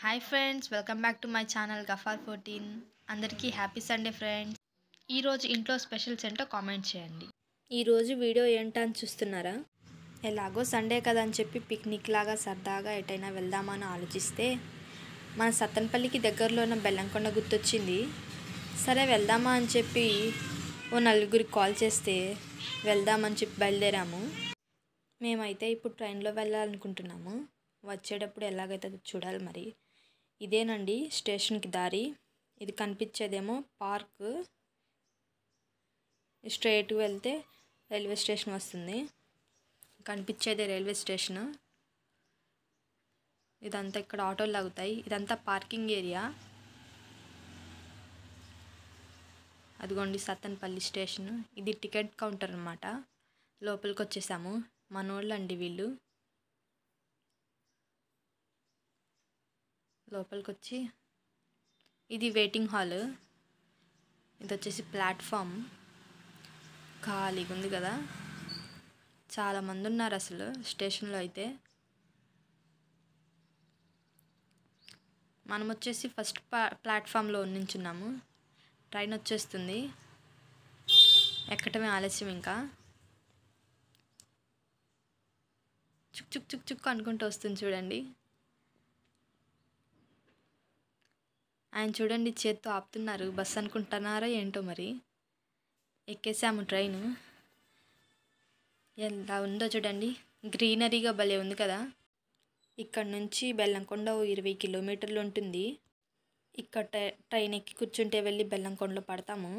Hi friends, welcome back to my channel Ghaffar 14. అందరికీ happy Sunday friends. ఈరోజు ఇంట్లో specials ఏంటో కామెంట్ చేయండి. ఈరోజు వీడియో ఏంటని చూస్తున్నారా? ఎలాగో సండే కదా అని చెప్పి పిక్నిక్ లాగా సరదాగా ఎటైనా వెళ్దామని ఆలోచిస్తే మన సత్తెనపల్లికి దగ్గరలో ఉన్న బెల్లంకొండ గుర్తొచ్చింది. సరే వెళ్దామా అని చెప్పి ఓ నలుగురికి కాల్ చేస్తే వెళ్దామని చెప్పి బయలుదేరాము. మేమైతే ఇప్పుడు ట్రైన్లో వెళ్ళాలనుకుంటున్నాము. వచ్చేటప్పుడు ఎలాగైతే చూడాలి మరి. ఇదేనండి స్టేషన్కి దారి. ఇది కనిపించేదేమో పార్క్. స్ట్రైట్గా వెళ్తే రైల్వే స్టేషన్ వస్తుంది. కనిపించేదే రైల్వే స్టేషన్. ఇదంతా ఇక్కడ ఆటోలు లాగుతాయి. ఇదంతా పార్కింగ్ ఏరియా. అదిగోండి సత్తెనపల్లి స్టేషన్. ఇది టికెట్ కౌంటర్ అన్నమాట. లోపలికి వచ్చేసాము. మనోళ్ళు అండి వీళ్ళు. లోపలికి వచ్చి ఇది వెయిటింగ్ హాల్. ఇది వచ్చేసి ప్లాట్ఫామ్. ఖాళీగా ఉంది కదా, చాలామంది ఉన్నారు అసలు స్టేషన్లో అయితే. మనం వచ్చేసి ఫస్ట్ ప్లాట్ఫామ్లో నించున్నాము. ట్రైన్ వచ్చేస్తుంది. ఎక్కటమే ఆలస్యం. ఇంకా చుక్ చుక్ చుక్ చుక్ అనుకుంటూ వస్తుంది చూడండి. ఆయన చూడండి చేత్తో ఆపుతున్నారు. బస్ అనుకుంటున్నారా ఏంటో మరి. ఎక్కేసాము ట్రైన్. ఎలా ఉందో చూడండి, గ్రీనరీగా భలే ఉంది కదా. ఇక్కడ నుంచి బెల్లంకొండ 20 కిలోమీటర్లు ఉంటుంది. ఇక్కడ ట్రైన్ ఎక్కి కూర్చుంటే వెళ్ళి బెల్లంకొండలో పడతాము.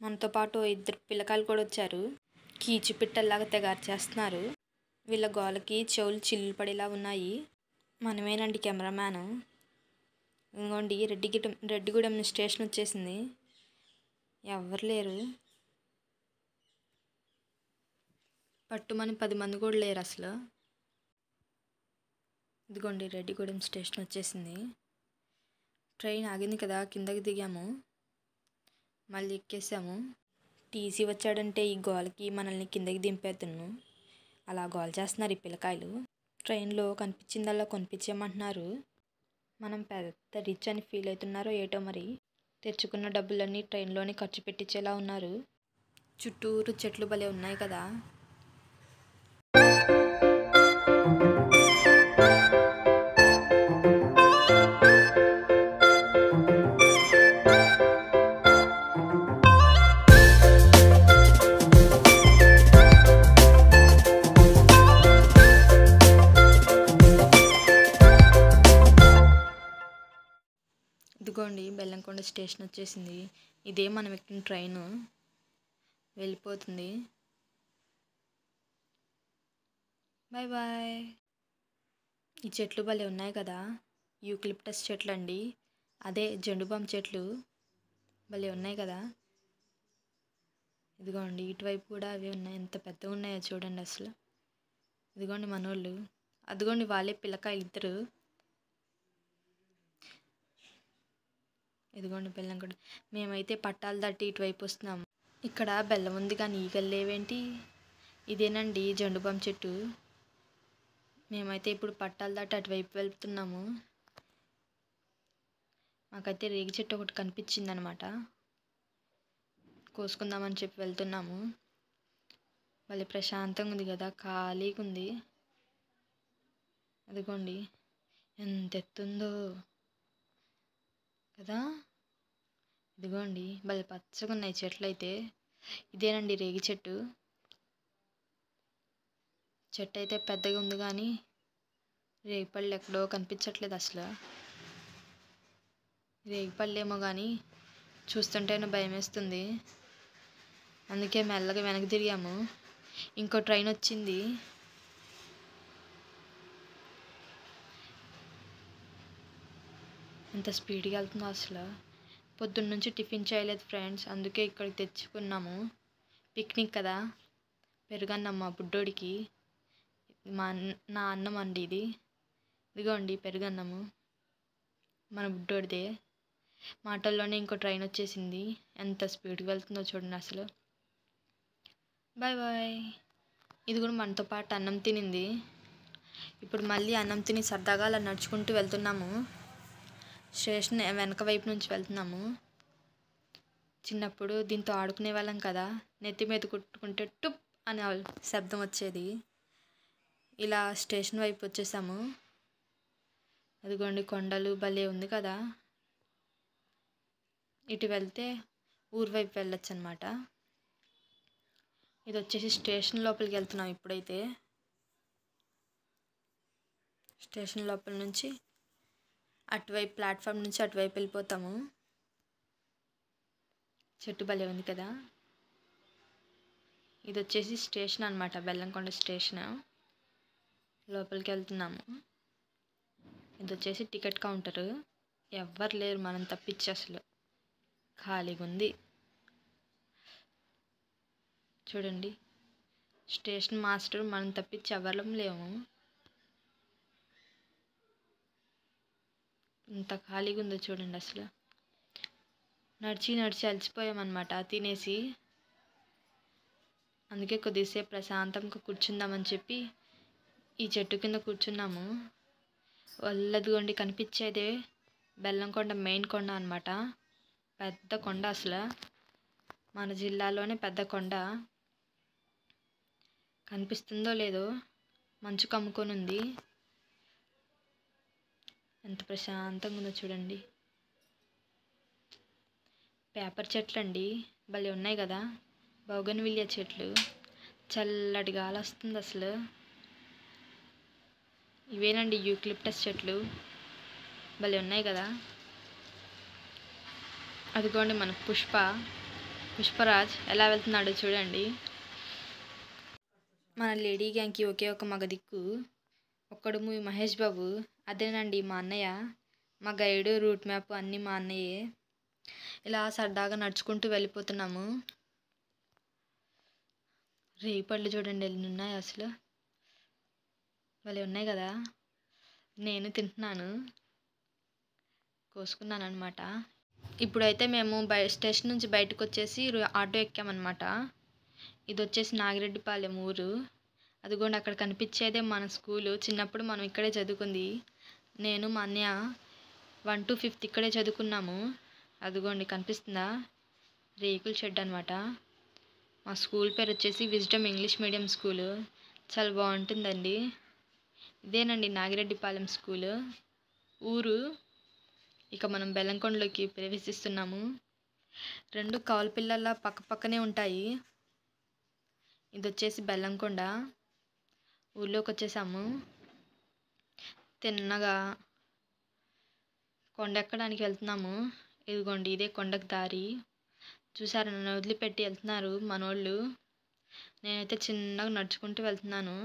మనతో పాటు 2 పిల్లకాయలు కూడా వచ్చారు. కీచు పిట్టల్లాగా తెగారు చేస్తున్నారు. వీళ్ళ గోలకి చెవులు చిల్లు పడేలా ఉన్నాయి. మనమేనండి కెమెరామ్యాను. ఇంకోండి రెడ్డిగూడెం స్టేషన్ వచ్చేసింది. ఎవరు లేరు. పట్టుమని 10 మంది కూడా లేరు అసలు. ఇదిగోండి రెడ్డిగూడెం స్టేషన్ వచ్చేసింది. ట్రైన్ ఆగింది కదా, కిందకి దిగాము. మళ్ళీ ఎక్కేసాము. టీసీ వచ్చాడంటే ఈ గోలకి మనల్ని కిందకి దింపేద్దును. అలా గోల చేస్తున్నారు ఈ పిల్లకాయలు. ట్రైన్లో కనిపించిందల్లా కొనిపించేయమంటున్నారు. మనం పెద్ద రిచ్ అని ఫీల్ అవుతున్నారో ఏటో మరి. తెచ్చుకున్న డబ్బులన్నీ ట్రైన్లోనే ఖర్చు పెట్టించేలా ఉన్నారు. చుట్టూరు చెట్లు భలే ఉన్నాయి కదా. ఇదిగోండి బెల్లంకొండ స్టేషన్ వచ్చేసింది. ఇదే మనం ఎక్కిన ట్రైన్ వెళ్ళిపోతుంది. Bye bye. ఈ చెట్లు భలే ఉన్నాయి కదా. యూకలిప్టస్ చెట్లు అండి. అదే జెండుబాం చెట్లు భలే ఉన్నాయి కదా. ఇదిగోండి ఇటువైపు కూడా అవి ఉన్నాయి. ఎంత పెద్దగా ఉన్నాయో చూడండి అసలు. ఇదిగోండి మనోళ్ళు. అదిగోండి వాళ్ళే పిల్లకాయలు ఇద్దరు. ఇదిగోండి బెల్లం కూడా. మేమైతే పట్టాలు దాటి ఇటువైపు వస్తున్నాము. ఇక్కడ బెల్లం ఉంది కానీ ఈగలు లేవేంటి. ఇదేనండి జెండుబాం చెట్టు. మేమైతే ఇప్పుడు పట్టాలు దాటి అటువైపు వెళ్తున్నాము. మాకైతే రేగి చెట్టు ఒకటి కనిపించింది అనమాట. కోసుకుందామని చెప్పి వెళ్తున్నాము. భలే ప్రశాంతంగా ఉంది కదా, ఖాళీగా ఉంది. అదిగోండి ఎంత ఎత్తుందో కదా. ఇదిగోండి భలే పచ్చగా ఉన్నాయి చెట్లు అయితే. ఇదేనండి రేగి చెట్టు. చెట్టు అయితే పెద్దగా ఉంది కానీ రేగిపళ్ళు ఎక్కడో కనిపించట్లేదు అసలు. రేగిపళ్ళు ఏమో కానీ చూస్తుంటేనే భయం వేస్తుంది. అందుకే మెల్లగా వెనక్కి తిరిగాము. ఇంకో ట్రైన్ వచ్చింది. ఎంత స్పీడ్గా వెళ్తుందో అసలు. పొద్దున్న నుంచి టిఫిన్ చేయలేదు ఫ్రెండ్స్, అందుకే ఇక్కడికి తెచ్చుకున్నాము. పిక్నిక్ కదా. పెరుగన్నం మా బుడ్డోడికి. నా అన్నం అండి ఇది. ఇదిగోండి పెరుగన్నము మన బుడ్డోడిదే. మాటల్లోనే ఇంకో ట్రైన్ వచ్చేసింది. ఎంత స్పీడ్గా వెళ్తుందో చూడండి అసలు. Bye bye. ఇది కూడా మనతో పాటు అన్నం తినింది. ఇప్పుడు మళ్ళీ అన్నం తిని సరదాగా అలా నడుచుకుంటూ వెళ్తున్నాము. స్టేషన్ వెనక వైపు నుంచి వెళ్తున్నాము. చిన్నప్పుడు దీంతో ఆడుకునే వాళ్ళం కదా, నెత్తి మీద కుట్టుకుంటే టుప్ అనే శబ్దం వచ్చేది. ఇలా స్టేషన్ వైపు వచ్చేసాము. అదిగోండి కొండలు భలే ఉంది కదా. ఇటు వెళ్తే ఊరు వైపు వెళ్ళొచ్చు అనమాట. ఇది వచ్చేసి స్టేషన్ లోపలికి వెళ్తున్నాం ఇప్పుడైతే. స్టేషన్ లోపల నుంచి అటువైపు ప్లాట్ఫామ్ నుంచి అటువైపు వెళ్ళిపోతాము. చెట్టు భలే ఉంది కదా. ఇది వచ్చేసి స్టేషన్ అనమాట, బెల్లంకొండ స్టేషన్. లోపలికి వెళ్తున్నాము. ఇది వచ్చేసి టికెట్ కౌంటరు. ఎవ్వరు లేరు మనం తప్పించి, అసలు ఖాళీగా ఉంది చూడండి. స్టేషన్ మాస్టర్ మనం తప్పించి ఎవరం లేము. ఇంత ఖాళీగా ఉందో చూడండి. అసలు నడిచి నడిచి అలసిపోయామన్నమాట తినేసి. అందుకే కొద్దిసేపు ప్రశాంతంగా కూర్చుందామని చెప్పి ఈ చెట్టు కింద కూర్చున్నాము. వాళ్ళదిగోండి కనిపించేదే బెల్లంకొండ మెయిన్ కొండ అనమాట. పెద్ద కొండ, అసలు మన జిల్లాలోనే పెద్ద కొండ. కనిపిస్తుందో లేదో, మంచు కమ్ముకొని ఉంది. ఎంత ప్రశాంతంగా ఉందో చూడండి. పేపర్ చెట్లు అండి, భలే ఉన్నాయి కదా. బౌగన్విలియా చెట్లు, చల్లటి గాలి వస్తుంది అసలు. ఇవేనండి యూక్లిప్టస్ చెట్లు, భలే ఉన్నాయి కదా. అదిగోండి మన పుష్పరాజ్ ఎలా వెళ్తున్నాడో చూడండి. మన లేడీ గ్యాంగ్కి ఒకే ఒక మగ దిక్కు, ఒక్కడు మహేష్ బాబు. అదేనండి మా అన్నయ్య, మా గైడు, రూట్ మ్యాప్ అన్నీ మా అన్నయ్యే. ఇలా సరదాగా నడుచుకుంటూ వెళ్ళిపోతున్నాము. రేగి పళ్ళు చూడండి ఎన్ని ఉన్నాయి అసలు, భలే ఉన్నాయి కదా. నేను తింటున్నాను, కోసుకున్నాను అనమాట. ఇప్పుడైతే మేము స్టేషన్ నుంచి బయటకు వచ్చేసి ఆటో ఎక్కామన్నమాట. ఇది వచ్చేసి నాగిరెడ్డిపాలెం ఊరు. అదిగోండి అక్కడ కనిపించేదే మన స్కూలు. చిన్నప్పుడు మనం ఇక్కడే చదువుకుంది. నేను మా అన్నయ్య 1 to 5th ఇక్కడే చదువుకున్నాము. అదిగోండి కనిపిస్తుందా, రేకుల షెడ్ అనమాట. మా స్కూల్ పేరు వచ్చేసి విజ్డమ్ ఇంగ్లీష్ మీడియం స్కూలు. చాలా బాగుంటుందండి. ఇదేనండి నాగిరెడ్డిపాలెం స్కూలు ఊరు. ఇక మనం బెల్లంకొండలోకి ప్రవేశిస్తున్నాము. 2 కౌలు పిల్లల పక్క పక్కనే ఉంటాయి. ఇది వచ్చేసి బెల్లంకొండ. ఊళ్ళోకి వచ్చేసాము. తిన్నగా కొండ ఎక్కడానికి వెళ్తున్నాము. ఇదిగోండి ఇదే కొండకు దారి. చూసారా, నన్ను వదిలిపెట్టి వెళ్తున్నారు మనోళ్ళు. నేనైతే చిన్నగా నడుచుకుంటూ వెళ్తున్నాను.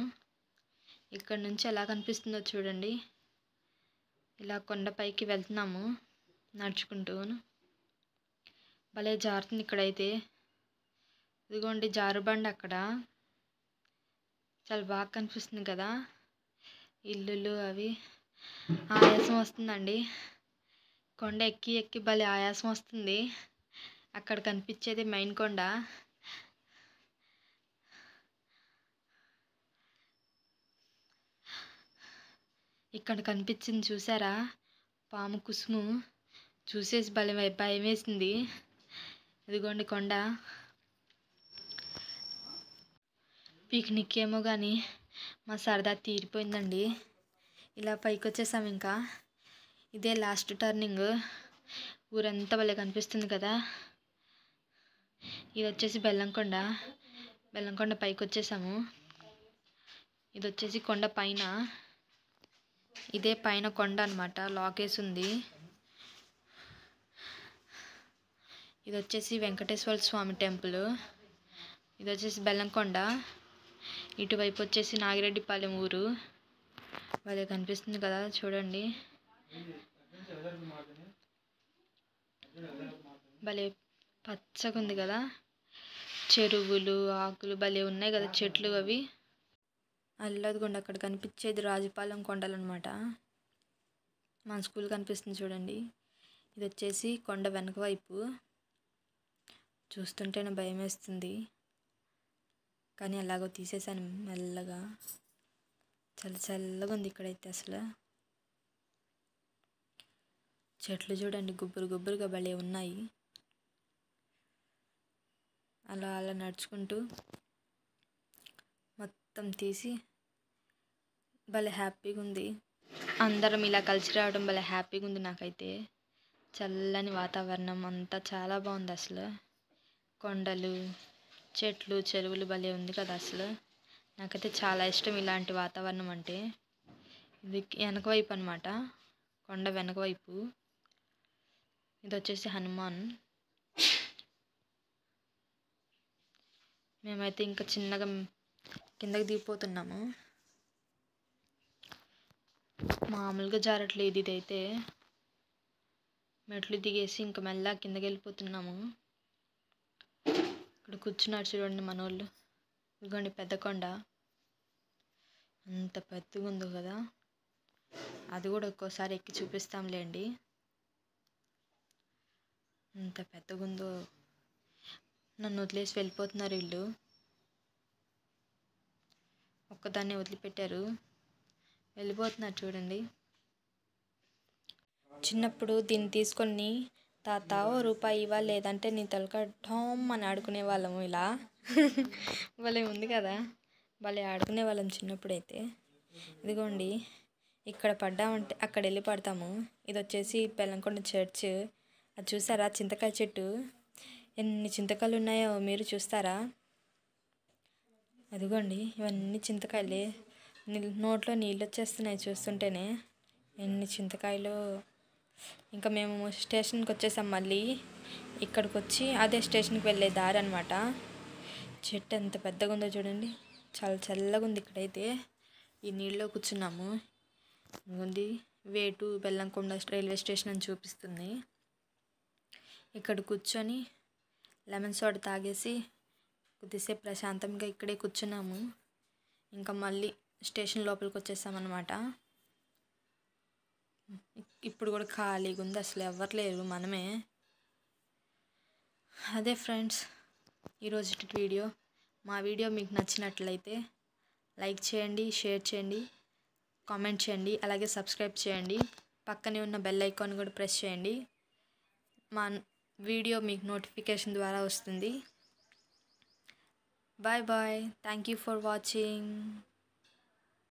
ఇక్కడ నుంచి ఎలా కనిపిస్తుందో చూడండి. ఇలా కొండపైకి వెళ్తున్నాము నడుచుకుంటూ. భలే జారుతుంది ఇక్కడైతే. ఇదిగోండి జారుబండ అక్కడ, చాలా బాగా కనిపిస్తుంది కదా. ఇల్లులు అవి. ఆయాసం వస్తుందండి, కొండ ఎక్కి ఎక్కి భలే ఆయాసం వస్తుంది. అక్కడ కనిపించేది మెయిన్ కొండ. ఇక్కడ కనిపించింది చూసారా, పాము కుసుము. చూసేసి భయం వేసింది. ఇదిగోండి కొండ. పిక్నిక్ ఏమో కానీ మా సరదా తీరిపోయిందండి. ఇలా పైకి వచ్చేసాము. ఇంకా ఇదే లాస్ట్ టర్నింగ్. ఊరంతా భలే కనిపిస్తుంది కదా. ఇది వచ్చేసి బెల్లంకొండ పైకి వచ్చేసాము. ఇది వచ్చేసి కొండ పైన, ఇదే పైన కొండ అనమాట, లాకేసి ఉంది. ఇది వచ్చేసి వెంకటేశ్వర స్వామి టెంపుల్. ఇది వచ్చేసి బెల్లంకొండ. ఇటువైపు వచ్చేసి నాగిరెడ్డిపాలెం ఊరు. భలే కనిపిస్తుంది కదా చూడండి. భలే పచ్చగా ఉంది కదా. చెరువులు, ఆకులు భలే ఉన్నాయి కదా, చెట్లు అవి. అల్లదిగోండి అక్కడ కనిపించేది రాజుపాలెం కొండలు అనమాట. మన స్కూల్ కనిపిస్తుంది చూడండి. ఇది వచ్చేసి కొండ వెనక వైపు. చూస్తుంటేనే భయం వేస్తుంది, కానీ ఎలాగో తీసేసాను మెల్లగా. చల్ల చల్లగా ఉంది ఇక్కడైతే. అసలు చెట్లు చూడండి గుబ్బురు గుబ్బురుగా భలే ఉన్నాయి. అలా అలా నడుచుకుంటూ మొత్తం తీసి భలే హ్యాపీగా ఉంది. అందరం ఇలా కలిసి రావడం భలే హ్యాపీగా ఉంది నాకైతే. చల్లని వాతావరణం అంతా చాలా బాగుంది అసలు. కొండలు, చెట్లు, చెరువులు భలే ఉంది కదా అసలు. నాకైతే చాలా ఇష్టం ఇలాంటి వాతావరణం అంటే. ఇది వెనక వైపు అనమాట, కొండ వెనక వైపు. ఇది వచ్చేసి హనుమాన్. మేమైతే ఇంకా చిన్నగా కిందకి దిగిపోతున్నాము. మామూలుగా జారట్లేదు ఇదైతే. మెట్లు దిగేసి ఇంకా మెల్లగా కిందకి వెళ్ళిపోతున్నాము. ఇక్కడ కూర్చున్నారు చూడండి మనోళ్ళు. ఇదిగోండి పెద్ద కొండ, అంత పెద్దగా ఉందో కదా. అది కూడా ఒక్కోసారి ఎక్కి చూపిస్తాంలేండి ఎంత పెద్దగా ఉందో. నన్ను వదిలేసి వెళ్ళిపోతున్నారు వీళ్ళు. ఒక్కదాన్ని వదిలిపెట్టారు, వెళ్ళిపోతున్నారు చూడండి. చిన్నప్పుడు దీన్ని తీసుకొని తాత ఓ రూపాయి ఇవ్వ లేదంటే నీ తలక ఠోమ్ అని ఆడుకునే వాళ్ళము ఇలా. భలే ఉంది కదా, భలే ఆడుకునే వాళ్ళం చిన్నప్పుడైతే. ఇదిగోండి ఇక్కడ పడ్డామంటే అక్కడ వెళ్ళి పడతాము. ఇది వచ్చేసి బెల్లంకొండ చర్చ్. అది చూసారా చింతకాయ చెట్టు, ఎన్ని చింతకాయలు ఉన్నాయో మీరు చూస్తారా. అదిగోండి ఇవన్నీ చింతకాయలే. నోట్లో నీళ్ళు వచ్చేస్తున్నాయి చూస్తుంటేనే, ఎన్ని చింతకాయలు. ఇంకా మేము స్టేషన్కి వచ్చేసాం. మళ్ళీ ఇక్కడికి వచ్చి అదే స్టేషన్కి వెళ్ళే దారి అనమాట. చెట్టు ఎంత పెద్దగా ఉందో చూడండి, చాలా చల్లగా ఉంది ఇక్కడైతే. ఈ నీళ్ళలో కూర్చున్నాము. ఉంది వేటు బెల్లంకొండ రైల్వే స్టేషన్ అని చూపిస్తుంది. ఇక్కడ కూర్చొని లెమన్ సోడా తాగేసి కొద్దిసేపు ప్రశాంతంగా ఇక్కడే కూర్చున్నాము. ఇంకా మళ్ళీ స్టేషన్ లోపలికి వచ్చేసామన్నమాట. ఇప్పుడు కూడా ఖాళీగా ఉంది, అసలు ఎవరు లేరు, మనమే. అదే ఫ్రెండ్స్ ఈరోజు వీడియో. మా వీడియో మీకు నచ్చినట్లయితే లైక్ చేయండి, షేర్ చేయండి, కామెంట్ చేయండి, అలాగే సబ్స్క్రైబ్ చేయండి. పక్కనే ఉన్న బెల్ ఐకాన్ కూడా ప్రెస్ చేయండి. మా వీడియో మీకు నోటిఫికేషన్ ద్వారా వస్తుంది. Bye bye, thank you for watching.